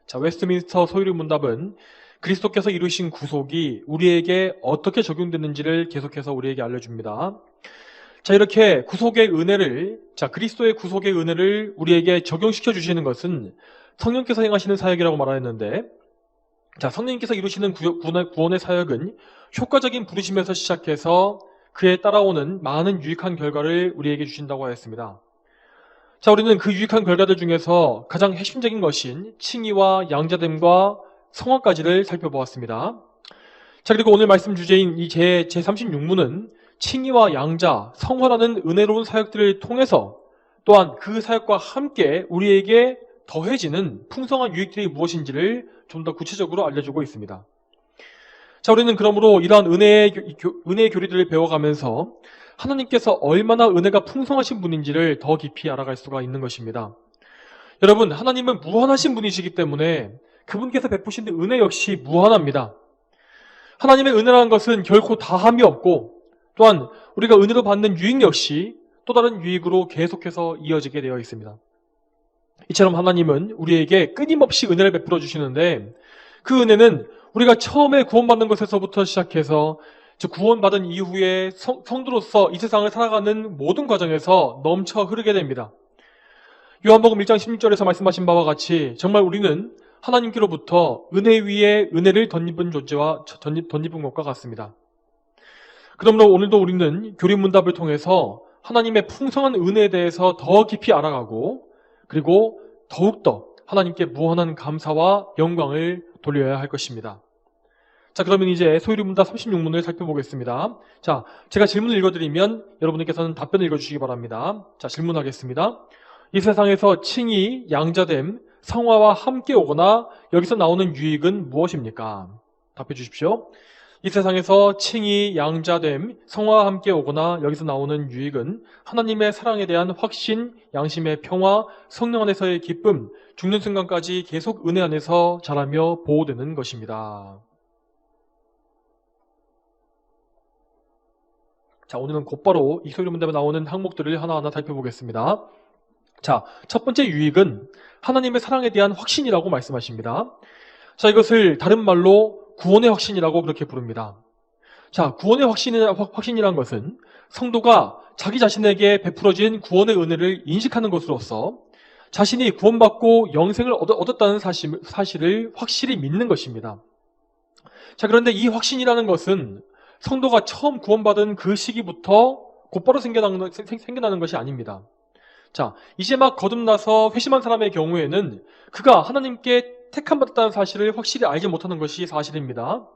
자, 웨스트민스터 소유리 문답은 그리스도께서 이루신 구속이 우리에게 어떻게 적용되는지를 계속해서 우리에게 알려줍니다. 자, 이렇게 구속의 은혜를, 그리스도의 구속의 은혜를 우리에게 적용시켜 주시는 것은 성령께서 행하시는 사역이라고 말하였는데, 자, 성령님께서 이루시는 구원의 사역은 효과적인 부르심에서 시작해서 그에 따라오는 많은 유익한 결과를 우리에게 주신다고 하였습니다. 자, 우리는 그 유익한 결과들 중에서 가장 핵심적인 것인 칭의와 양자됨과 성화까지를 살펴보았습니다. 자, 그리고 오늘 말씀 주제인 이 제36문은 칭의와 양자, 성화라는 은혜로운 사역들을 통해서 또한 그 사역과 함께 우리에게 더해지는 풍성한 유익들이 무엇인지를 좀 더 구체적으로 알려주고 있습니다. 자, 우리는 그러므로 이러한 은혜의 교리들을 배워가면서 하나님께서 얼마나 은혜가 풍성하신 분인지를 더 깊이 알아갈 수가 있는 것입니다. 여러분, 하나님은 무한하신 분이시기 때문에 그분께서 베푸신 은혜 역시 무한합니다. 하나님의 은혜라는 것은 결코 다함이 없고, 또한 우리가 은혜로 받는 유익 역시 또 다른 유익으로 계속해서 이어지게 되어 있습니다. 이처럼 하나님은 우리에게 끊임없이 은혜를 베풀어 주시는데, 그 은혜는 우리가 처음에 구원받는 것에서부터 시작해서 구원받은 이후에 성도로서 이 세상을 살아가는 모든 과정에서 넘쳐 흐르게 됩니다. 요한복음 1장 16절에서 말씀하신 바와 같이 정말 우리는 하나님께로부터 은혜 위에 은혜를 덧입은 존재와 덧입은 것과 같습니다. 그러므로 오늘도 우리는 교리문답을 통해서 하나님의 풍성한 은혜에 대해서 더 깊이 알아가고, 그리고 더욱더 하나님께 무한한 감사와 영광을 돌려야 할 것입니다. 자, 그러면 이제 소유리문답 36문을 살펴보겠습니다. 자, 제가 질문을 읽어드리면 여러분들께서는 답변을 읽어주시기 바랍니다. 자, 질문하겠습니다. 이 세상에서 칭의, 양자됨, 성화와 함께 오거나 여기서 나오는 유익은 무엇입니까? 답해 주십시오. 이 세상에서 칭의, 양자됨, 성화와 함께 오거나 여기서 나오는 유익은 하나님의 사랑에 대한 확신, 양심의 평화, 성령 안에서의 기쁨, 죽는 순간까지 계속 은혜 안에서 자라며 보호되는 것입니다. 자, 오늘은 곧바로 이 소유문답에 나오는 항목들을 하나하나 살펴보겠습니다. 자, 첫 번째 유익은 하나님의 사랑에 대한 확신이라고 말씀하십니다. 자, 이것을 다른 말로 구원의 확신이라고 그렇게 부릅니다. 자, 구원의 확신이란 것은 성도가 자기 자신에게 베풀어진 구원의 은혜를 인식하는 것으로서 자신이 구원받고 영생을 얻었다는 사실을 확실히 믿는 것입니다. 자, 그런데 이 확신이라는 것은 성도가 처음 구원받은 그 시기부터 곧바로 생겨나는 것이 아닙니다. 자, 이제 막 거듭나서 회심한 사람의 경우에는 그가 하나님께 택함받았다는 사실을 확실히 알지 못하는 것이 사실입니다.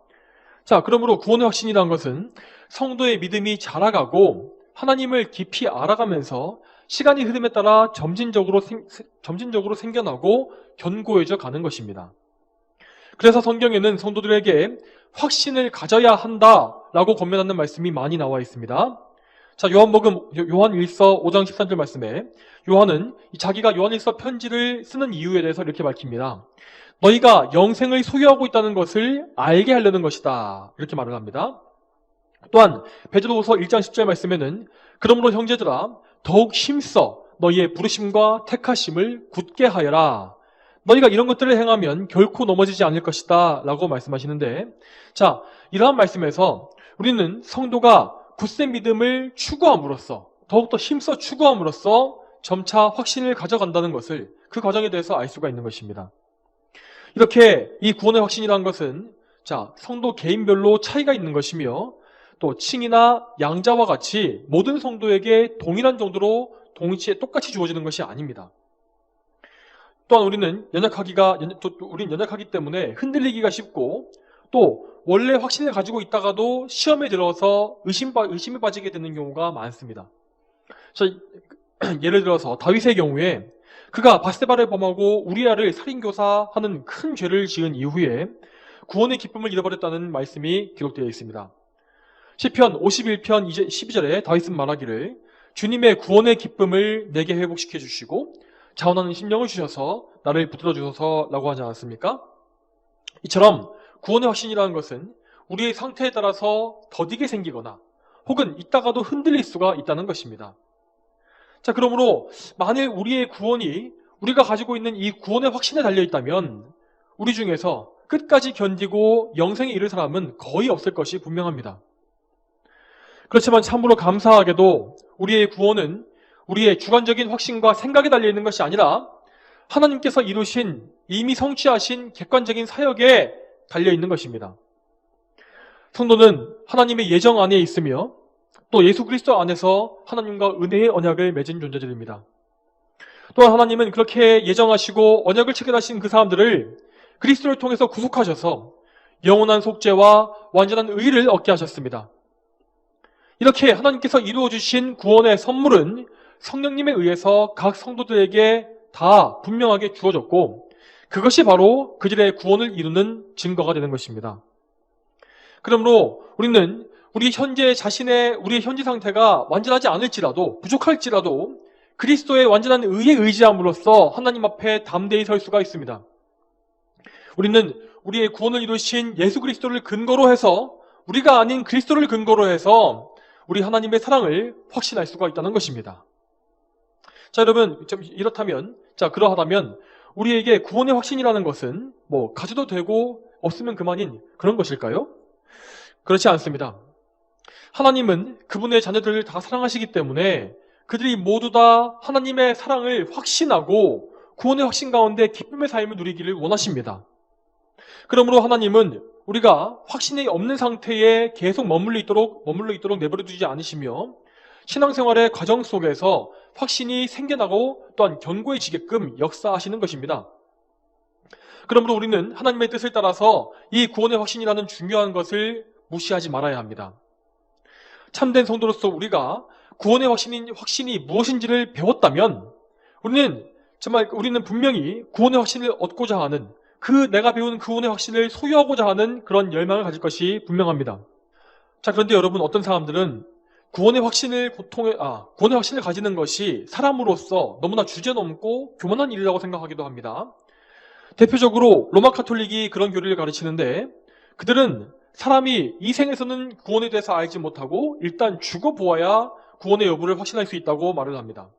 자, 그러므로 구원의 확신이라는 것은 성도의 믿음이 자라가고 하나님을 깊이 알아가면서 시간이 흐름에 따라 점진적으로 생겨나고 견고해져 가는 것입니다. 그래서 성경에는 성도들에게 확신을 가져야 한다라고 권면하는 말씀이 많이 나와 있습니다. 자, 요한 1서 5장 13절 말씀에 요한은 자기가 요한 1서 편지를 쓰는 이유에 대해서 이렇게 밝힙니다. 너희가 영생을 소유하고 있다는 것을 알게 하려는 것이다. 이렇게 말을 합니다. 또한 베드로후서 1장 10절 말씀에는 그러므로 형제들아 더욱 힘써 너희의 부르심과 택하심을 굳게 하여라. 너희가 이런 것들을 행하면 결코 넘어지지 않을 것이다 라고 말씀하시는데, 자, 이러한 말씀에서 우리는 성도가 굳센 믿음을 추구함으로써, 더욱더 힘써 추구함으로써 점차 확신을 가져간다는 것을, 그 과정에 대해서 알 수가 있는 것입니다. 이렇게 이 구원의 확신이라는 것은 성도 개인별로 차이가 있는 것이며, 또 칭이나 양자와 같이 모든 성도에게 동일한 정도로 동시에 똑같이 주어지는 것이 아닙니다. 또한 우리는 연약하기 때문에 흔들리기가 쉽고, 또 원래 확신을 가지고 있다가도 시험에 들어서 의심에 빠지게 되는 경우가 많습니다. 예를 들어서 다윗의 경우에 그가 바세바를 범하고 우리아를 살인교사하는 큰 죄를 지은 이후에 구원의 기쁨을 잃어버렸다는 말씀이 기록되어 있습니다. 시편 51편 12절에 다윗은 말하기를 주님의 구원의 기쁨을 내게 회복시켜 주시고 자원하는 심령을 주셔서 나를 붙들어 주셔서라고 하지 않았습니까? 이처럼 구원의 확신이라는 것은 우리의 상태에 따라서 더디게 생기거나 혹은 있다가도 흔들릴 수가 있다는 것입니다. 자, 그러므로 만일 우리의 구원이 우리가 가지고 있는 이 구원의 확신에 달려 있다면 우리 중에서 끝까지 견디고 영생에 이를 사람은 거의 없을 것이 분명합니다. 그렇지만 참으로 감사하게도 우리의 구원은 우리의 주관적인 확신과 생각에 달려있는 것이 아니라 하나님께서 이루신 이미 성취하신 객관적인 사역에 달려있는 것입니다. 성도는 하나님의 예정 안에 있으며 또 예수 그리스도 안에서 하나님과 은혜의 언약을 맺은 존재들입니다. 또한 하나님은 그렇게 예정하시고 언약을 체결하신 그 사람들을 그리스도를 통해서 구속하셔서 영원한 속죄와 완전한 의를 얻게 하셨습니다. 이렇게 하나님께서 이루어주신 구원의 선물은 성령님에 의해서 각 성도들에게 다 분명하게 주어졌고 그것이 바로 그들의 구원을 이루는 증거가 되는 것입니다. 그러므로 우리는 우리의 현재 상태가 완전하지 않을지라도 부족할지라도 그리스도의 완전한 의에 의지함으로써 하나님 앞에 담대히 설 수가 있습니다. 우리는 우리의 구원을 이루신 예수 그리스도를 근거로 해서 우리가 아닌 그리스도를 근거로 해서 우리 하나님의 사랑을 확신할 수가 있다는 것입니다. 자, 여러분, 그러하다면 우리에게 구원의 확신이라는 것은 가져도 되고 없으면 그만인 그런 것일까요? 그렇지 않습니다. 하나님은 그분의 자녀들을 다 사랑하시기 때문에 그들이 모두 다 하나님의 사랑을 확신하고 구원의 확신 가운데 기쁨의 삶을 누리기를 원하십니다. 그러므로 하나님은 우리가 확신이 없는 상태에 계속 머물러 있도록 내버려 두지 않으시며 신앙생활의 과정 속에서 확신이 생겨나고 또한 견고해지게끔 역사하시는 것입니다. 그러므로 우리는 하나님의 뜻을 따라서 이 구원의 확신이라는 중요한 것을 무시하지 말아야 합니다. 참된 성도로서 우리가 구원의 확신이 무엇인지를 배웠다면 우리는 분명히 구원의 확신을 얻고자 하는 내가 배운 구원의 확신을 소유하고자 하는 그런 열망을 가질 것이 분명합니다. 자, 그런데 여러분, 어떤 사람들은 구원의 확신을 가지는 것이 사람으로서 너무나 주제넘고 교만한 일이라고 생각하기도 합니다. 대표적으로 로마 카톨릭이 그런 교리를 가르치는데 그들은 사람이 이 생에서는 구원에 대해서 알지 못하고 일단 죽어보아야 구원의 여부를 확신할 수 있다고 말을 합니다.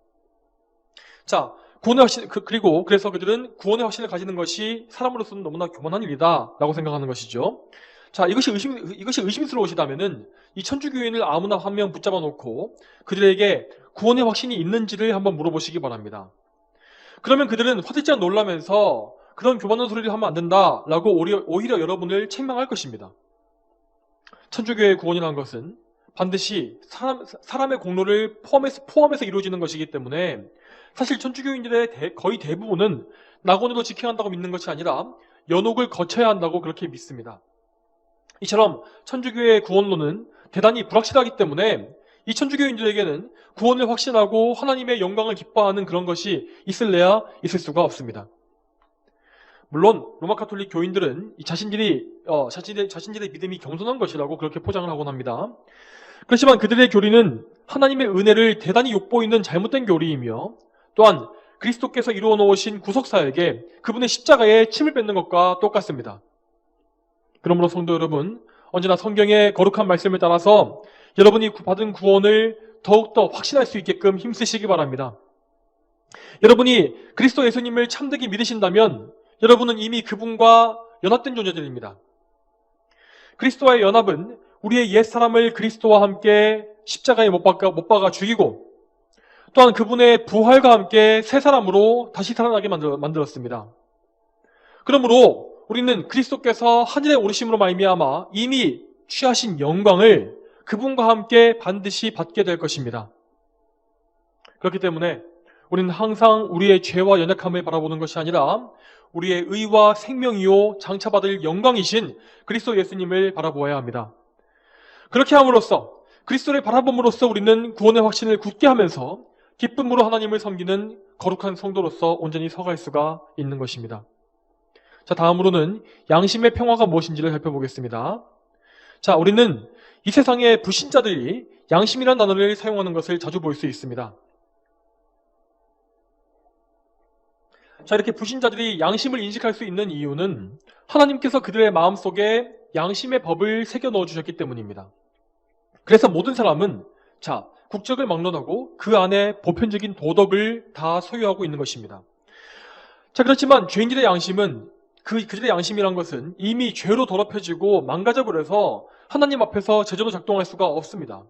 자, 그래서 그들은 구원의 확신을 가지는 것이 사람으로서는 너무나 교만한 일이다 라고 생각하는 것이죠. 자, 이것이 의심스러우시다면은 이 천주교인을 아무나 한 명 붙잡아 놓고 그들에게 구원의 확신이 있는지를 한번 물어보시기 바랍니다. 그러면 그들은 화들짝 놀라면서 그런 교만한 소리를 하면 안 된다라고 오히려 여러분을 책망할 것입니다. 천주교의 구원이라는 것은 반드시 사람의 공로를 포함해서 이루어지는 것이기 때문에 사실 천주교인들의 거의 대부분은 낙원으로 지켜야 한다고 믿는 것이 아니라 연옥을 거쳐야 한다고 그렇게 믿습니다. 이처럼 천주교의 구원론은 대단히 불확실하기 때문에 이 천주교인들에게는 구원을 확신하고 하나님의 영광을 기뻐하는 그런 것이 있을래야 있을 수가 없습니다. 물론 로마 카톨릭 교인들은 자신들의 믿음이 겸손한 것이라고 그렇게 포장을 하곤 합니다. 그렇지만 그들의 교리는 하나님의 은혜를 대단히 욕보이는 잘못된 교리이며 또한 그리스도께서 이루어 놓으신 구속사역에 그분의 십자가에 침을 뱉는 것과 똑같습니다. 그러므로 성도 여러분, 언제나 성경의 거룩한 말씀을 따라서 여러분이 받은 구원을 더욱더 확신할 수 있게끔 힘쓰시기 바랍니다. 여러분이 그리스도 예수님을 참되게 믿으신다면 여러분은 이미 그분과 연합된 존재들입니다. 그리스도와의 연합은 우리의 옛사람을 그리스도와 함께 십자가에 못 박아 죽이고 또한 그분의 부활과 함께 새 사람으로 다시 살아나게 만들었습니다. 그러므로 우리는 그리스도께서 하늘에 오르심으로 말미암아 이미 취하신 영광을 그분과 함께 반드시 받게 될 것입니다. 그렇기 때문에 우리는 항상 우리의 죄와 연약함을 바라보는 것이 아니라 우리의 의와 생명이요 장차받을 영광이신 그리스도 예수님을 바라보아야 합니다. 그렇게 함으로써 그리스도를 바라봄으로써 우리는 구원의 확신을 굳게 하면서 기쁨으로 하나님을 섬기는 거룩한 성도로서 온전히 서갈 수가 있는 것입니다. 자, 다음으로는 양심의 평화가 무엇인지를 살펴보겠습니다. 자, 우리는 이 세상의 불신자들이 양심이라는 단어를 사용하는 것을 자주 볼 수 있습니다. 자, 이렇게 불신자들이 양심을 인식할 수 있는 이유는 하나님께서 그들의 마음속에 양심의 법을 새겨 넣어 주셨기 때문입니다. 그래서 모든 사람은 국적을 막론하고 그 안에 보편적인 도덕을 다 소유하고 있는 것입니다. 자, 그렇지만 죄인들의 양심은 그들의 양심이란 것은 이미 죄로 더럽혀지고 망가져버려서 하나님 앞에서 제대로 작동할 수가 없습니다.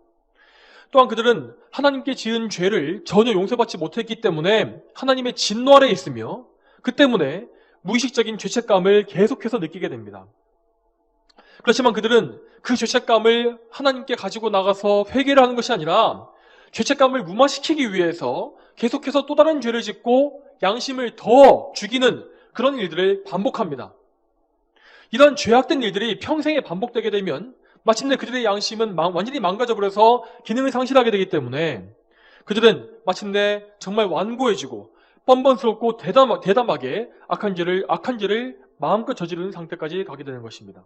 또한 그들은 하나님께 지은 죄를 전혀 용서받지 못했기 때문에 하나님의 진노 아래에 있으며 그 때문에 무의식적인 죄책감을 계속해서 느끼게 됩니다. 그렇지만 그들은 그 죄책감을 하나님께 가지고 나가서 회개를 하는 것이 아니라 죄책감을 무마시키기 위해서 계속해서 또 다른 죄를 짓고 양심을 더 죽이는 그런 일들을 반복합니다. 이런 죄악된 일들이 평생에 반복되게 되면 마침내 그들의 양심은 완전히 망가져버려서 기능을 상실하게 되기 때문에 그들은 마침내 정말 완고해지고 뻔뻔스럽고 대담하게 악한 죄를 마음껏 저지르는 상태까지 가게 되는 것입니다.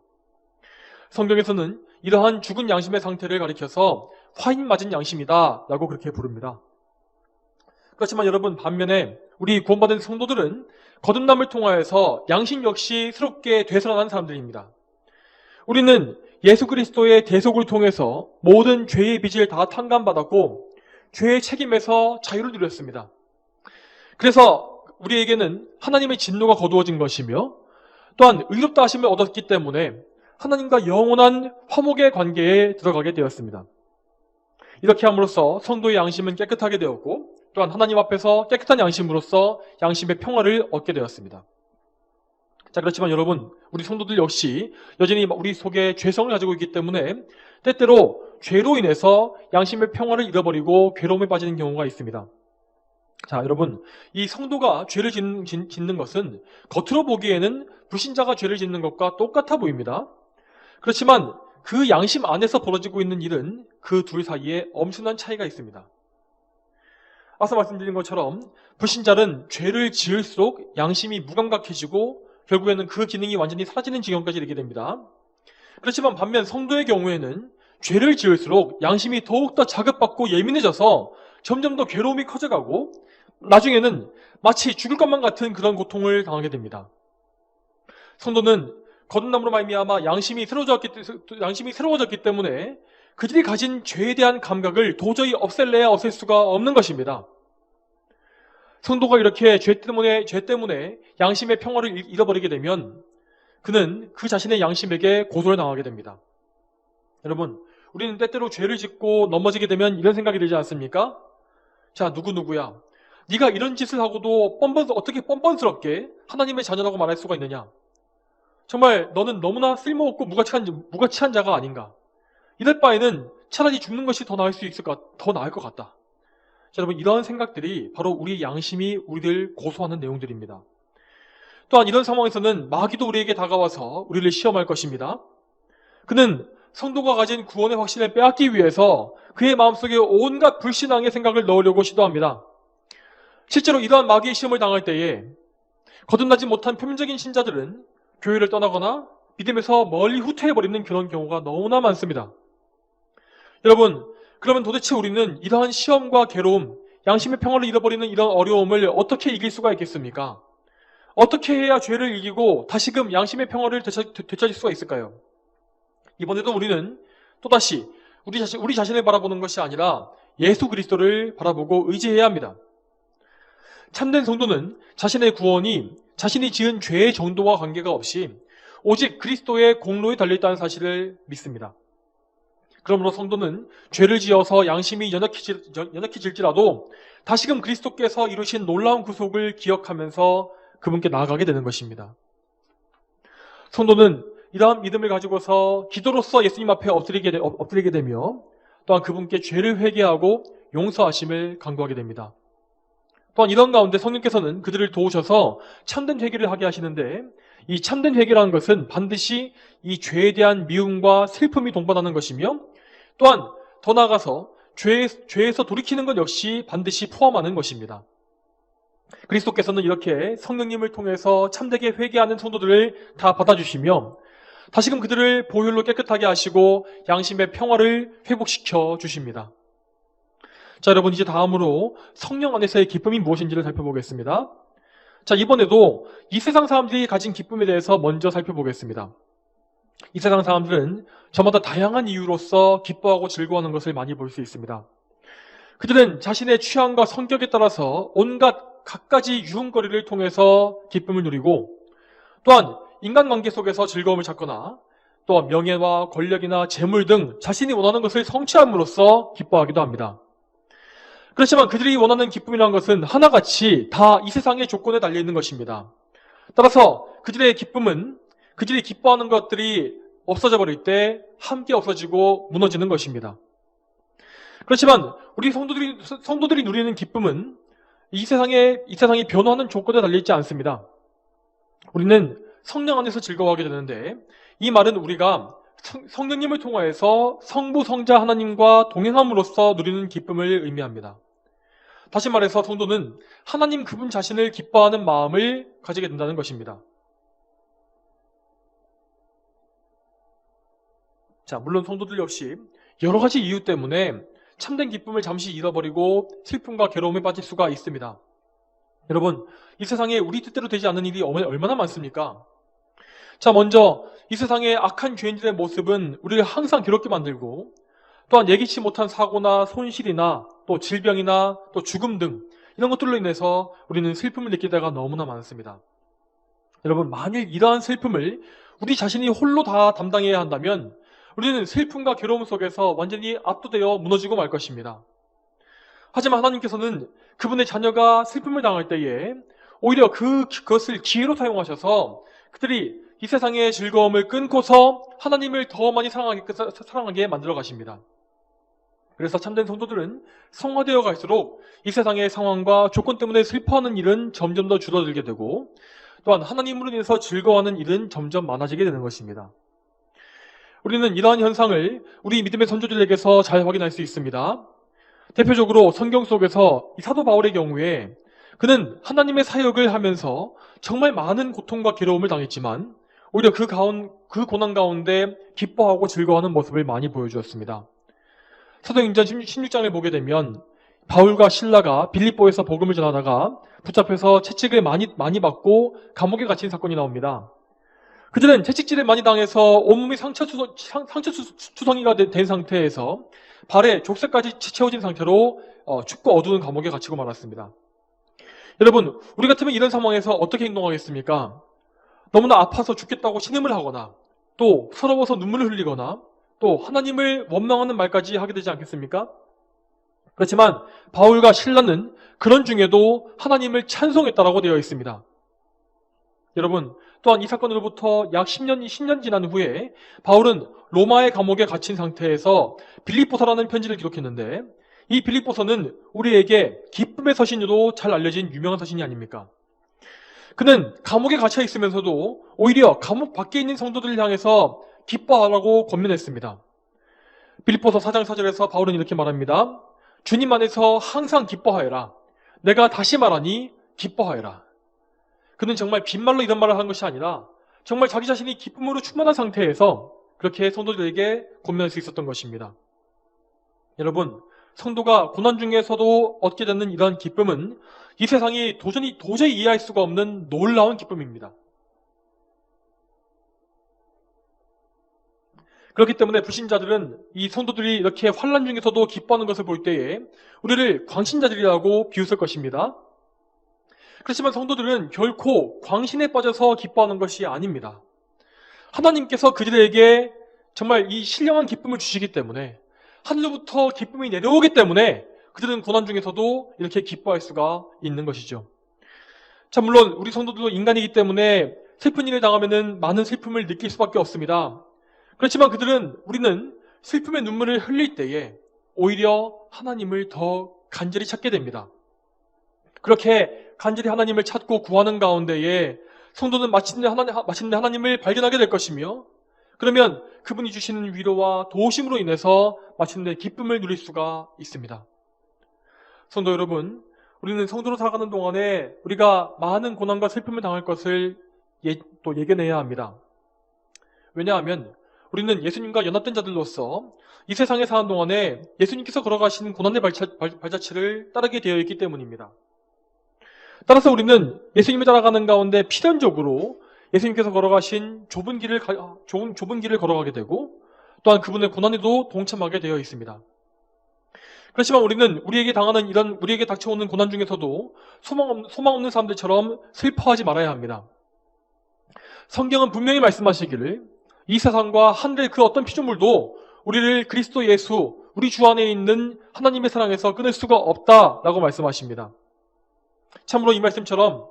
성경에서는 이러한 죽은 양심의 상태를 가리켜서 화인 맞은 양심이다 라고 그렇게 부릅니다. 그렇지만 여러분, 반면에 우리 구원받은 성도들은 거듭남을 통하여서 양심 역시 새롭게 되살아난 사람들입니다. 우리는 예수 그리스도의 대속을 통해서 모든 죄의 빚을 다 탕감받았고 죄의 책임에서 자유를 누렸습니다. 그래서 우리에게는 하나님의 진노가 거두어진 것이며 또한 의롭다 하심을 얻었기 때문에 하나님과 영원한 화목의 관계에 들어가게 되었습니다. 이렇게 함으로써 성도의 양심은 깨끗하게 되었고 또한 하나님 앞에서 깨끗한 양심으로써 양심의 평화를 얻게 되었습니다. 자, 그렇지만 여러분, 우리 성도들 역시 여전히 우리 속에 죄성을 가지고 있기 때문에 때때로 죄로 인해서 양심의 평화를 잃어버리고 괴로움에 빠지는 경우가 있습니다. 자, 여러분, 이 성도가 죄를 짓는 것은 겉으로 보기에는 불신자가 죄를 짓는 것과 똑같아 보입니다. 그렇지만 그 양심 안에서 벌어지고 있는 일은 그 둘 사이에 엄청난 차이가 있습니다. 앞서 말씀드린 것처럼 불신자는 죄를 지을수록 양심이 무감각해지고 결국에는 그 기능이 완전히 사라지는 지경까지 이르게 됩니다. 그렇지만 반면 성도의 경우에는 죄를 지을수록 양심이 더욱더 자극받고 예민해져서 점점 더 괴로움이 커져가고 나중에는 마치 죽을 것만 같은 그런 고통을 당하게 됩니다. 성도는 거듭남으로 말미암아 양심이 새로워졌기 때문에 그들이 가진 죄에 대한 감각을 도저히 없앨래야 없앨 수가 없는 것입니다. 성도가 이렇게 죄 때문에 양심의 평화를 잃어버리게 되면 그는 그 자신의 양심에게 고소를 당하게 됩니다. 여러분, 우리는 때때로 죄를 짓고 넘어지게 되면 이런 생각이 들지 않습니까? 자, 누구야? 네가 이런 짓을 하고도 어떻게 뻔뻔스럽게 하나님의 자녀라고 말할 수가 있느냐? 정말 너는 너무나 쓸모없고 무가치한 자가 아닌가? 이럴 바에는 차라리 죽는 것이 더 나을 것 같다. 자, 여러분, 이런 생각들이 바로 우리 양심이 우리를 고소하는 내용들입니다. 또한 이런 상황에서는 마귀도 우리에게 다가와서 우리를 시험할 것입니다. 그는 성도가 가진 구원의 확신을 빼앗기 위해서 그의 마음속에 온갖 불신앙의 생각을 넣으려고 시도합니다. 실제로 이러한 마귀의 시험을 당할 때에 거듭나지 못한 표면적인 신자들은 교회를 떠나거나 믿음에서 멀리 후퇴해버리는 그런 경우가 너무나 많습니다. 여러분, 그러면 도대체 우리는 이러한 시험과 괴로움, 양심의 평화를 잃어버리는 이런 어려움을 어떻게 이길 수가 있겠습니까? 어떻게 해야 죄를 이기고 다시금 양심의 평화를 되찾을 수가 있을까요? 이번에도 우리는 또다시 우리 자신을 바라보는 것이 아니라 예수 그리스도를 바라보고 의지해야 합니다. 참된 성도는 자신의 구원이 자신이 지은 죄의 정도와 관계가 없이 오직 그리스도의 공로에 달려있다는 사실을 믿습니다. 그러므로 성도는 죄를 지어서 양심이 연약해질지라도 다시금 그리스도께서 이루신 놀라운 구속을 기억하면서 그분께 나아가게 되는 것입니다. 성도는 이러한 믿음을 가지고서 기도로서 예수님 앞에 엎드리게 되며 또한 그분께 죄를 회개하고 용서하심을 간구하게 됩니다. 또한 이런 가운데 성령께서는 그들을 도우셔서 참된 회개를 하게 하시는데 이 참된 회개라는 것은 반드시 이 죄에 대한 미움과 슬픔이 동반하는 것이며 또한 더 나아가서 죄에서 돌이키는 것 역시 반드시 포함하는 것입니다. 그리스도께서는 이렇게 성령님을 통해서 참되게 회개하는 성도들을 다 받아주시며 다시금 그들을 보혈로 깨끗하게 하시고 양심의 평화를 회복시켜 주십니다. 자, 여러분, 이제 다음으로 성령 안에서의 기쁨이 무엇인지를 살펴보겠습니다. 자, 이번에도 이 세상 사람들이 가진 기쁨에 대해서 먼저 살펴보겠습니다. 이 세상 사람들은 저마다 다양한 이유로서 기뻐하고 즐거워하는 것을 많이 볼 수 있습니다. 그들은 자신의 취향과 성격에 따라서 온갖 갖가지 유흥거리를 통해서 기쁨을 누리고 또한 인간관계 속에서 즐거움을 찾거나 또 명예와 권력이나 재물 등 자신이 원하는 것을 성취함으로써 기뻐하기도 합니다. 그렇지만 그들이 원하는 기쁨이라는 것은 하나같이 다 이 세상의 조건에 달려있는 것입니다. 따라서 그들의 기쁨은 그들이 기뻐하는 것들이 없어져 버릴 때 함께 없어지고 무너지는 것입니다. 그렇지만 우리 성도들이 누리는 기쁨은 이 세상이 변화하는 조건에 달려있지 않습니다. 우리는 성령 안에서 즐거워하게 되는데, 이 말은 우리가 성령님을 통하여서 성부, 성자 하나님과 동행함으로써 누리는 기쁨을 의미합니다. 다시 말해서 성도는 하나님 그분 자신을 기뻐하는 마음을 가지게 된다는 것입니다. 자, 물론 성도들 역시 여러 가지 이유 때문에 참된 기쁨을 잠시 잃어버리고 슬픔과 괴로움에 빠질 수가 있습니다. 여러분, 이 세상에 우리 뜻대로 되지 않는 일이 얼마나 많습니까? 자, 먼저 이 세상의 악한 죄인들의 모습은 우리를 항상 괴롭게 만들고, 또한 예기치 못한 사고나 손실이나 또 질병이나 또 죽음 등 이런 것들로 인해서 우리는 슬픔을 느낄 때가 너무나 많습니다. 여러분, 만일 이러한 슬픔을 우리 자신이 홀로 다 담당해야 한다면 우리는 슬픔과 괴로움 속에서 완전히 압도되어 무너지고 말 것입니다. 하지만 하나님께서는 그분의 자녀가 슬픔을 당할 때에 오히려 그것을 기회로 사용하셔서 그들이 이 세상의 즐거움을 끊고서 하나님을 더 많이 사랑하게 만들어 가십니다. 그래서 참된 성도들은 성화되어 갈수록 이 세상의 상황과 조건 때문에 슬퍼하는 일은 점점 더 줄어들게 되고, 또한 하나님으로 인해서 즐거워하는 일은 점점 많아지게 되는 것입니다. 우리는 이러한 현상을 우리 믿음의 선조들에게서 잘 확인할 수 있습니다. 대표적으로 성경 속에서 이 사도 바울의 경우에 그는 하나님의 사역을 하면서 정말 많은 고통과 괴로움을 당했지만 오히려 그 고난 가운데 기뻐하고 즐거워하는 모습을 많이 보여주었습니다. 사도행전 16장을 보게 되면 바울과 실라가 빌립보에서 복음을 전하다가 붙잡혀서 채찍을 많이 받고 감옥에 갇힌 사건이 나옵니다. 그들은 채찍질을 많이 당해서 온몸이 상처투성이가 된 상태에서 발에 족쇄까지 채워진 상태로 춥고 어두운 감옥에 갇히고 말았습니다. 여러분, 우리 같으면 이런 상황에서 어떻게 행동하겠습니까? 너무나 아파서 죽겠다고 신음을 하거나 또 서러워서 눈물을 흘리거나 또 하나님을 원망하는 말까지 하게 되지 않겠습니까? 그렇지만 바울과 실라는 그런 중에도 하나님을 찬송했다라고 되어 있습니다. 여러분, 또한 이 사건으로부터 약 10년 지난 후에 바울은 로마의 감옥에 갇힌 상태에서 빌립보서라는 편지를 기록했는데, 이 빌립보서는 우리에게 기쁨의 서신으로 잘 알려진 유명한 서신이 아닙니까? 그는 감옥에 갇혀 있으면서도 오히려 감옥 밖에 있는 성도들을 향해서 기뻐하라고 권면했습니다. 빌립보서 4장 4절에서 바울은 이렇게 말합니다. 주님 안에서 항상 기뻐하여라. 내가 다시 말하니 기뻐하여라. 그는 정말 빈말로 이런 말을 한 것이 아니라 정말 자기 자신이 기쁨으로 충만한 상태에서 그렇게 성도들에게 권면할 수 있었던 것입니다. 여러분, 성도가 고난 중에서도 얻게 되는 이러한 기쁨은 이 세상이 도저히 이해할 수가 없는 놀라운 기쁨입니다. 그렇기 때문에 불신자들은 이 성도들이 이렇게 환난 중에서도 기뻐하는 것을 볼 때에 우리를 광신자들이라고 비웃을 것입니다. 그렇지만 성도들은 결코 광신에 빠져서 기뻐하는 것이 아닙니다. 하나님께서 그들에게 정말 이 신령한 기쁨을 주시기 때문에, 하늘로부터 기쁨이 내려오기 때문에 그들은 고난 중에서도 이렇게 기뻐할 수가 있는 것이죠. 자, 물론 우리 성도들도 인간이기 때문에 슬픈 일을 당하면 많은 슬픔을 느낄 수밖에 없습니다. 그렇지만 우리는 슬픔의 눈물을 흘릴 때에 오히려 하나님을 더 간절히 찾게 됩니다. 그렇게 간절히 하나님을 찾고 구하는 가운데에 성도는 마침내 하나님을 발견하게 될 것이며, 그러면 그분이 주시는 위로와 도우심으로 인해서 마침내 기쁨을 누릴 수가 있습니다. 성도 여러분, 우리는 성도로 살아가는 동안에 우리가 많은 고난과 슬픔을 당할 것을 또 예견해야 합니다. 왜냐하면 우리는 예수님과 연합된 자들로서 이 세상에 사는 동안에 예수님께서 걸어가신 고난의 발자취를 따르게 되어 있기 때문입니다. 따라서 우리는 예수님을 따라가는 가운데 필연적으로 예수님께서 걸어가신 좁은 길을 걸어가게 되고, 또한 그분의 고난에도 동참하게 되어 있습니다. 그렇지만 우리는 우리에게 닥쳐오는 고난 중에서도 소망 없는 사람들처럼 슬퍼하지 말아야 합니다. 성경은 분명히 말씀하시기를 이 세상과 하늘의 그 어떤 피조물도 우리를 그리스도 예수, 우리 주 안에 있는 하나님의 사랑에서 끊을 수가 없다라고 말씀하십니다. 참으로 이 말씀처럼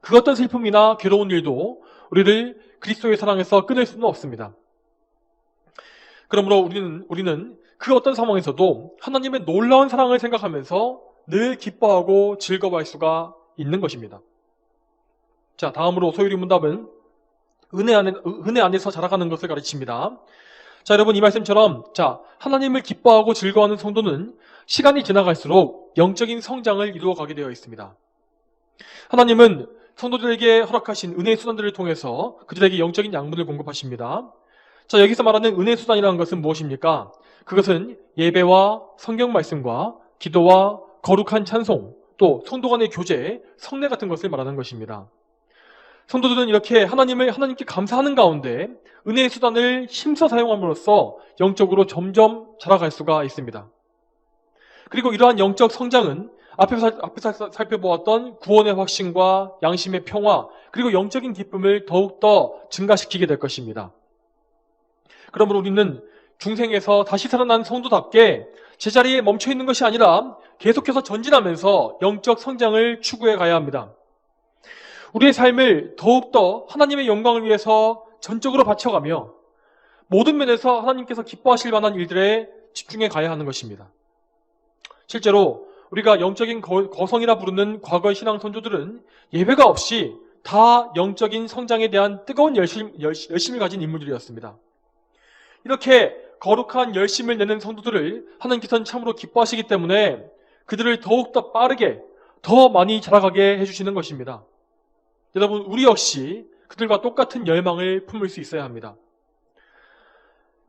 그 어떤 슬픔이나 괴로운 일도 우리를 그리스도의 사랑에서 끊을 수는 없습니다. 그러므로 우리는 그 어떤 상황에서도 하나님의 놀라운 사랑을 생각하면서 늘 기뻐하고 즐거워할 수가 있는 것입니다. 자, 다음으로 소유리 문답은 은혜 안에서 자라가는 것을 가르칩니다. 자, 여러분 이 말씀처럼 하나님을 기뻐하고 즐거워하는 성도는 시간이 지나갈수록 영적인 성장을 이루어가게 되어 있습니다. 하나님은 성도들에게 허락하신 은혜의 수단들을 통해서 그들에게 영적인 양분을 공급하십니다. 자, 여기서 말하는 은혜의 수단이라는 것은 무엇입니까? 그것은 예배와 성경 말씀과 기도와 거룩한 찬송, 또 성도 간의 교제, 성례 같은 것을 말하는 것입니다. 성도들은 이렇게 하나님께 감사하는 가운데 은혜의 수단을 힘써 사용함으로써 영적으로 점점 자라갈 수가 있습니다. 그리고 이러한 영적 성장은 앞에서 살펴보았던 구원의 확신과 양심의 평화, 그리고 영적인 기쁨을 더욱더 증가시키게 될 것입니다. 그러므로 우리는 중생에서 다시 살아난 성도답게 제자리에 멈춰 있는 것이 아니라 계속해서 전진하면서 영적 성장을 추구해 가야 합니다. 우리의 삶을 더욱더 하나님의 영광을 위해서 전적으로 바쳐가며 모든 면에서 하나님께서 기뻐하실 만한 일들에 집중해 가야 하는 것입니다. 실제로 우리가 영적인 거성이라 부르는 과거의 신앙 선조들은 예배가 없이 다 영적인 성장에 대한 뜨거운 열심을 가진 인물들이었습니다. 이렇게 거룩한 열심을 내는 성도들을 하나님께서는 참으로 기뻐하시기 때문에 그들을 더욱더 빠르게 더 많이 자라가게 해주시는 것입니다. 여러분, 우리 역시 그들과 똑같은 열망을 품을 수 있어야 합니다.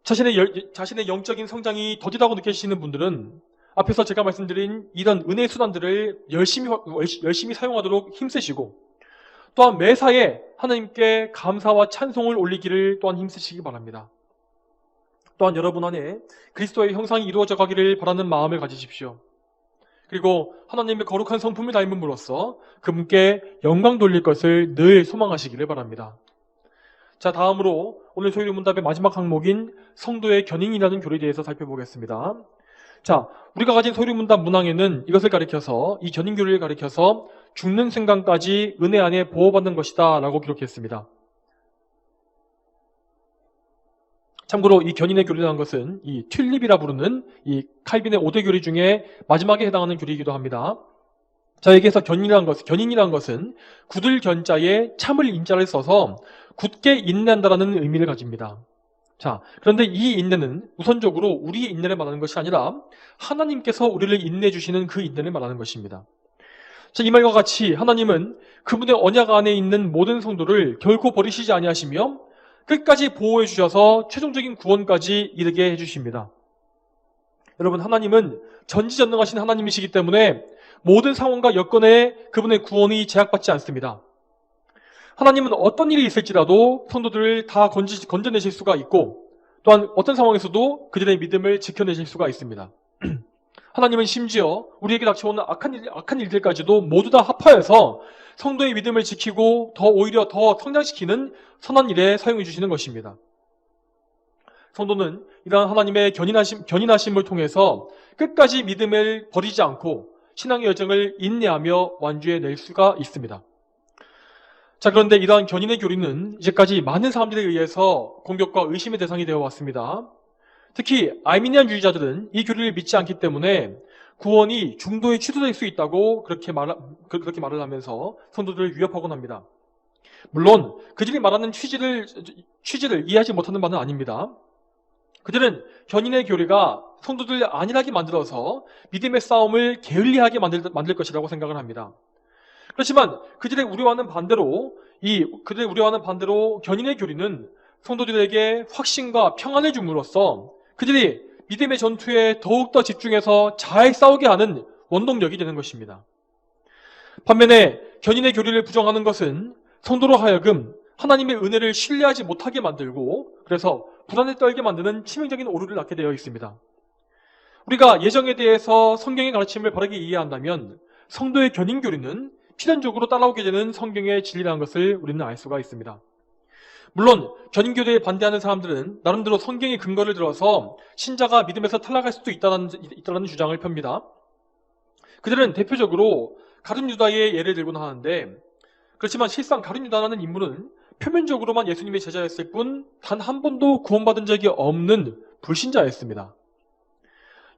자신의 영적인 성장이 더디다고 느끼시는 분들은 앞에서 제가 말씀드린 이런 은혜의 수단들을 열심히 사용하도록 힘쓰시고, 또한 매사에 하나님께 감사와 찬송을 올리기를 또한 힘쓰시기 바랍니다. 또한 여러분 안에 그리스도의 형상이 이루어져 가기를 바라는 마음을 가지십시오. 그리고 하나님의 거룩한 성품을 닮음으로써 그분께 영광 돌릴 것을 늘 소망하시기를 바랍니다. 자, 다음으로 오늘 소유리 문답의 마지막 항목인 성도의 견인이라는 교리에 대해서 살펴보겠습니다. 자, 우리가 가진 소유리 문답 문항에는 이것을 가리켜서, 이 견인 교리를 가리켜서 죽는 순간까지 은혜 안에 보호받는 것이다 라고 기록했습니다. 참고로 이 견인의 교리라는 것은 이 튤립이라 부르는 이 칼빈의 5대 교리 중에 마지막에 해당하는 교리이기도 합니다. 자, 여기에서 견인이라는 것은 굳을 견자에 참을 인자를 써서 굳게 인내한다라는 의미를 가집니다. 자, 그런데 이 인내는 우선적으로 우리의 인내를 말하는 것이 아니라 하나님께서 우리를 인내해 주시는 그 인내를 말하는 것입니다. 자, 이 말과 같이 하나님은 그분의 언약 안에 있는 모든 성도를 결코 버리시지 아니하시며 끝까지 보호해 주셔서 최종적인 구원까지 이르게 해주십니다. 여러분, 하나님은 전지전능하신 하나님이시기 때문에 모든 상황과 여건에 그분의 구원이 제약받지 않습니다. 하나님은 어떤 일이 있을지라도 성도들을 다 건져내실 수가 있고, 또한 어떤 상황에서도 그들의 믿음을 지켜내실 수가 있습니다. 하나님은 심지어 우리에게 닥쳐오는 악한 일들까지도 모두 다 합하여서 성도의 믿음을 지키고 오히려 더 성장시키는 선한 일에 사용해 주시는 것입니다. 성도는 이러한 하나님의 견인하심을 통해서 끝까지 믿음을 버리지 않고 신앙의 여정을 인내하며 완주해낼 수가 있습니다. 자, 그런데 이러한 견인의 교리는 이제까지 많은 사람들에 의해서 공격과 의심의 대상이 되어 왔습니다. 특히 아르미니안주의자들은 이 교리를 믿지 않기 때문에 구원이 중도에 취소될 수 있다고 그렇게 말을 하면서 성도들을 위협하곤 합니다. 물론 그들이 말하는 취지를 이해하지 못하는 바는 아닙니다. 그들은 견인의 교리가 성도들을 안일하게 만들어서 믿음의 싸움을 게을리하게 만들 것이라고 생각을 합니다. 그렇지만 그들의 우려와는 반대로 견인의 교리는 성도들에게 확신과 평안을 줌으로써 그들이 믿음의 전투에 더욱더 집중해서 잘 싸우게 하는 원동력이 되는 것입니다. 반면에 견인의 교리를 부정하는 것은 성도로 하여금 하나님의 은혜를 신뢰하지 못하게 만들고, 그래서 불안에 떨게 만드는 치명적인 오류를 낳게 되어 있습니다. 우리가 예정에 대해서 성경의 가르침을 바르게 이해한다면 성도의 견인 교리는 필연적으로 따라오게 되는 성경의 진리라는 것을 우리는 알 수가 있습니다. 물론 견인교대에 반대하는 사람들은 나름대로 성경의 근거를 들어서 신자가 믿음에서 탈락할 수도 있다는 주장을 펴니다. 그들은 대표적으로 가룟 유다의 예를 들곤 하는데, 그렇지만 실상 가룟 유다라는 인물은 표면적으로만 예수님의 제자였을 뿐 단 한 번도 구원받은 적이 없는 불신자였습니다.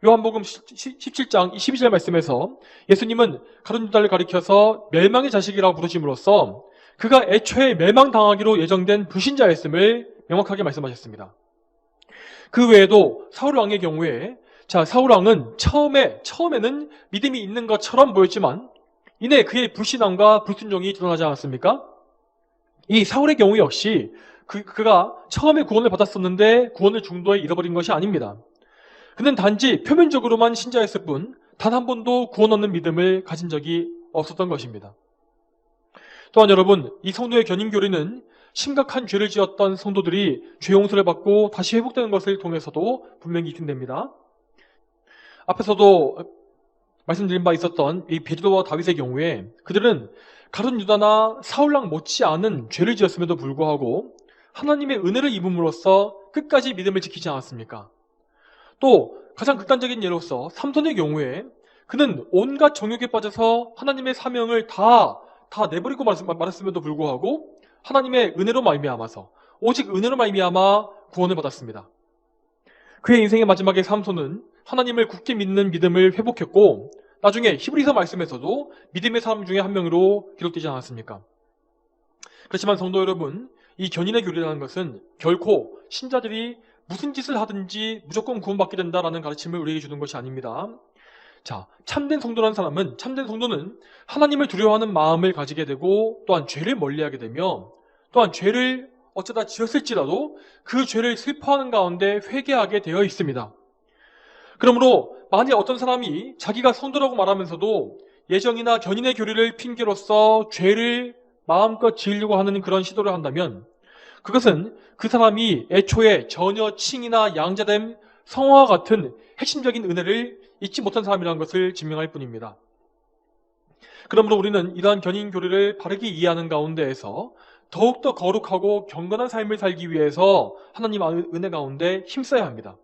요한복음 17장 12절 말씀에서 예수님은 가룟 유다를 가리켜서 멸망의 자식이라고 부르심으로써 그가 애초에 멸망당하기로 예정된 불신자였음을 명확하게 말씀하셨습니다. 그 외에도 사울 왕의 경우에 사울 왕은 처음에는 믿음이 있는 것처럼 보였지만 이내 그의 불신앙과 불순종이 드러나지 않았습니까? 이 사울의 경우 역시 그가 처음에 구원을 받았었는데 구원을 중도에 잃어버린 것이 아닙니다. 그는 단지 표면적으로만 신자였을 뿐 단 한 번도 구원 얻는 믿음을 가진 적이 없었던 것입니다. 또한 여러분, 이 성도의 견인교리는 심각한 죄를 지었던 성도들이 죄 용서를 받고 다시 회복되는 것을 통해서도 분명히 입증됩니다. 앞에서도 말씀드린 바 있었던 이 베드로와 다윗의 경우에 그들은 가룟 유다나 사울랑 못지않은 죄를 지었음에도 불구하고 하나님의 은혜를 입음으로써 끝까지 믿음을 지키지 않았습니까? 또 가장 극단적인 예로서 삼손의 경우에 그는 온갖 정욕에 빠져서 하나님의 사명을 다 내버리고 말았음에도 불구하고 하나님의 은혜로 말미암아서 오직 은혜로 말미암아 구원을 받았습니다. 그의 인생의 마지막에 삼손은 하나님을 굳게 믿는 믿음을 회복했고 나중에 히브리서 말씀에서도 믿음의 사람 중에 한 명으로 기록되지 않았습니까? 그렇지만 성도 여러분, 이 견인의 교리라는 것은 결코 신자들이 무슨 짓을 하든지 무조건 구원받게 된다라는 가르침을 우리에게 주는 것이 아닙니다. 참된 성도는 하나님을 두려워하는 마음을 가지게 되고 또한 죄를 멀리하게 되며 또한 죄를 어쩌다 지었을지라도 그 죄를 슬퍼하는 가운데 회개하게 되어 있습니다. 그러므로 만약 어떤 사람이 자기가 성도라고 말하면서도 예정이나 견인의 교리를 핑계로써 죄를 마음껏 지으려고 하는 그런 시도를 한다면 그것은 그 사람이 애초에 전혀 칭이나 양자됨, 성화와 같은 핵심적인 은혜를 잊지 못한 사람이라는 것을 증명할 뿐입니다. 그러므로 우리는 이러한 견인 교리를 바르게 이해하는 가운데에서 더욱더 거룩하고 경건한 삶을 살기 위해서 하나님 은혜 가운데 힘써야 합니다.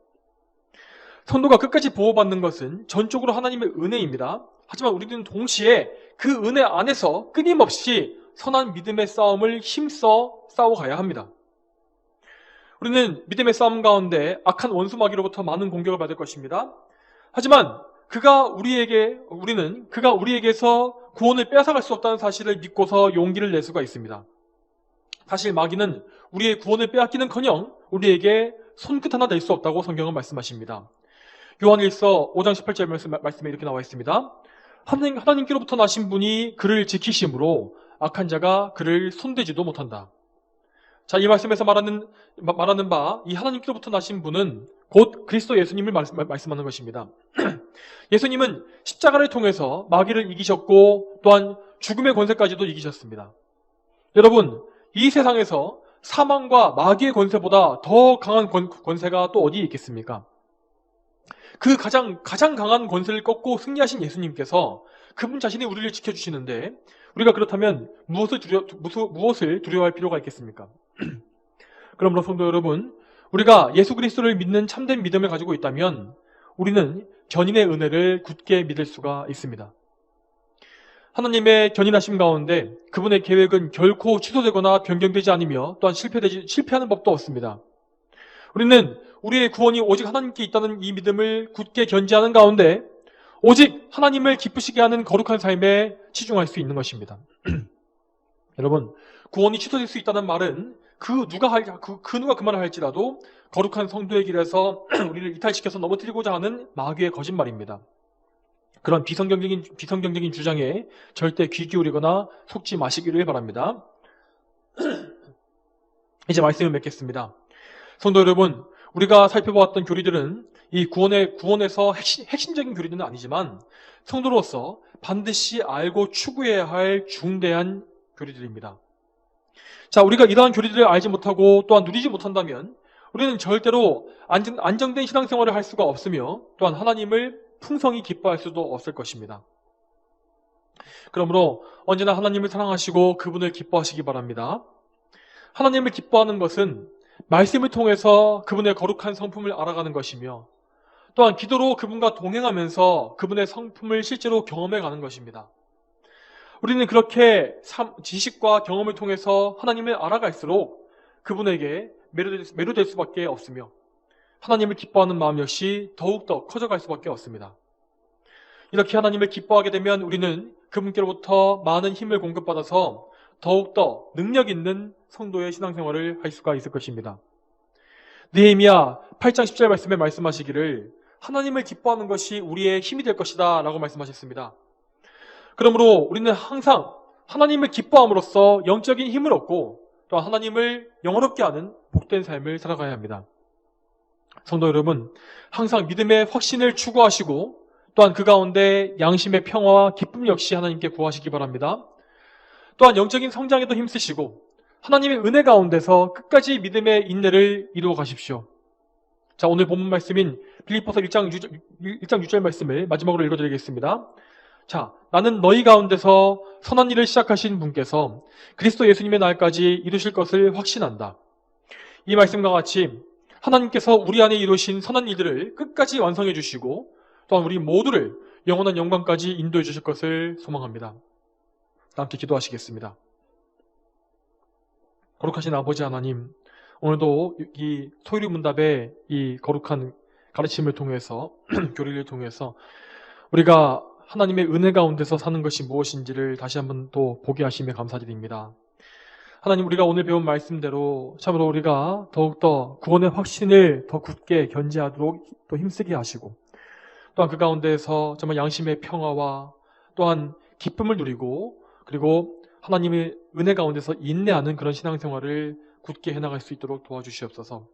성도가 끝까지 보호받는 것은 전적으로 하나님의 은혜입니다. 하지만 우리는 동시에 그 은혜 안에서 끊임없이 선한 믿음의 싸움을 힘써 싸워가야 합니다. 우리는 믿음의 싸움 가운데 악한 원수 마귀로부터 많은 공격을 받을 것입니다. 하지만 우리는 그가 우리에게서 구원을 빼앗아갈 수 없다는 사실을 믿고서 용기를 낼 수가 있습니다. 사실 마귀는 우리의 구원을 빼앗기는커녕 우리에게 손끝 하나 댈 수 없다고 성경은 말씀하십니다. 요한일서 5장 18절 말씀에 이렇게 나와 있습니다. 하나님께로부터 나신 분이 그를 지키심으로 악한 자가 그를 손대지도 못한다. 이 말씀에서 말하는 바 이 하나님께로부터 나신 분은 곧 그리스도 예수님을 말씀하는 것입니다. 예수님은 십자가를 통해서 마귀를 이기셨고 또한 죽음의 권세까지도 이기셨습니다. 여러분, 이 세상에서 사망과 마귀의 권세보다 더 강한 권세가 또 어디에 있겠습니까? 그 가장 강한 권세를 꺾고 승리하신 예수님께서 그분 자신이 우리를 지켜주시는데 우리가 그렇다면 무엇을 두려워할 필요가 있겠습니까? 그러므로 성도 여러분, 우리가 예수 그리스도를 믿는 참된 믿음을 가지고 있다면 우리는 견인의 은혜를 굳게 믿을 수가 있습니다. 하나님의 견인하심 가운데 그분의 계획은 결코 취소되거나 변경되지 않으며 또한 실패하는 법도 없습니다. 우리는 우리의 구원이 오직 하나님께 있다는 이 믿음을 굳게 견지하는 가운데 오직 하나님을 기쁘시게 하는 거룩한 삶에 치중할 수 있는 것입니다. 여러분, 구원이 취소될 수 있다는 말은 그 누가 그 말을 할지라도 거룩한 성도의 길에서 우리를 이탈시켜서 넘어뜨리고자 하는 마귀의 거짓말입니다. 그런 비성경적인 주장에 절대 귀 기울이거나 속지 마시기를 바랍니다. 이제 말씀을 맺겠습니다. 성도 여러분, 우리가 살펴보았던 교리들은 이 구원에서 핵심적인 교리들은 아니지만 성도로서 반드시 알고 추구해야 할 중대한 교리들입니다. 우리가 이러한 교리들을 알지 못하고 또한 누리지 못한다면 우리는 절대로 안정된 신앙생활을 할 수가 없으며 또한 하나님을 풍성히 기뻐할 수도 없을 것입니다. 그러므로 언제나 하나님을 사랑하시고 그분을 기뻐하시기 바랍니다. 하나님을 기뻐하는 것은 말씀을 통해서 그분의 거룩한 성품을 알아가는 것이며 또한 기도로 그분과 동행하면서 그분의 성품을 실제로 경험해 가는 것입니다. 우리는 그렇게 지식과 경험을 통해서 하나님을 알아갈수록 그분에게 매료될 수밖에 없으며 하나님을 기뻐하는 마음 역시 더욱더 커져갈 수밖에 없습니다. 이렇게 하나님을 기뻐하게 되면 우리는 그분께로부터 많은 힘을 공급받아서 더욱더 능력 있는 성도의 신앙생활을 할 수가 있을 것입니다. 느헤미야 8장 10절 말씀에 말씀하시기를 하나님을 기뻐하는 것이 우리의 힘이 될 것이다 라고 말씀하셨습니다. 그러므로 우리는 항상 하나님을 기뻐함으로써 영적인 힘을 얻고 또 하나님을 영화롭게 하는 복된 삶을 살아가야 합니다. 성도 여러분, 항상 믿음의 확신을 추구하시고 또한 그 가운데 양심의 평화와 기쁨 역시 하나님께 구하시기 바랍니다. 또한 영적인 성장에도 힘쓰시고 하나님의 은혜 가운데서 끝까지 믿음의 인내를 이루어 가십시오. 자, 오늘 본문 말씀인 빌립보서 1장 6절 말씀을 마지막으로 읽어드리겠습니다. 자, 나는 너희 가운데서 선한 일을 시작하신 분께서 그리스도 예수님의 날까지 이루실 것을 확신한다. 이 말씀과 같이 하나님께서 우리 안에 이루신 선한 일들을 끝까지 완성해 주시고 또한 우리 모두를 영원한 영광까지 인도해 주실 것을 소망합니다. 함께 기도하시겠습니다. 거룩하신 아버지 하나님, 오늘도 이 토요일 문답의 이 거룩한 가르침을 통해서 교리를 통해서 우리가 하나님의 은혜 가운데서 사는 것이 무엇인지를 다시 한번 또 보게 하시며 감사드립니다. 하나님, 우리가 오늘 배운 말씀대로 참으로 우리가 더욱더 구원의 확신을 더 굳게 견지하도록 또 힘쓰게 하시고 또한 그 가운데에서 정말 양심의 평화와 또한 기쁨을 누리고 그리고 하나님의 은혜 가운데서 인내하는 그런 신앙생활을 굳게 해나갈 수 있도록 도와주시옵소서.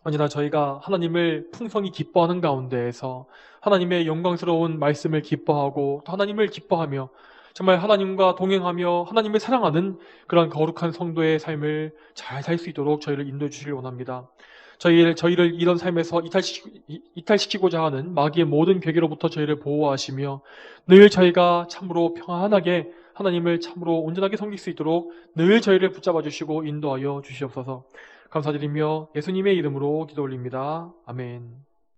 언제나 저희가 하나님을 풍성히 기뻐하는 가운데에서 하나님의 영광스러운 말씀을 기뻐하고 또 하나님을 기뻐하며 정말 하나님과 동행하며 하나님을 사랑하는 그런 거룩한 성도의 삶을 잘 살 수 있도록 저희를 인도해 주시길 원합니다. 저희를 이런 삶에서 이탈시키고자 하는 마귀의 모든 괴계로부터 저희를 보호하시며 늘 저희가 참으로 평안하게 하나님을 참으로 온전하게 섬길 수 있도록 늘 저희를 붙잡아 주시고 인도하여 주시옵소서. 감사드리며 예수님의 이름으로 기도 올립니다. 아멘.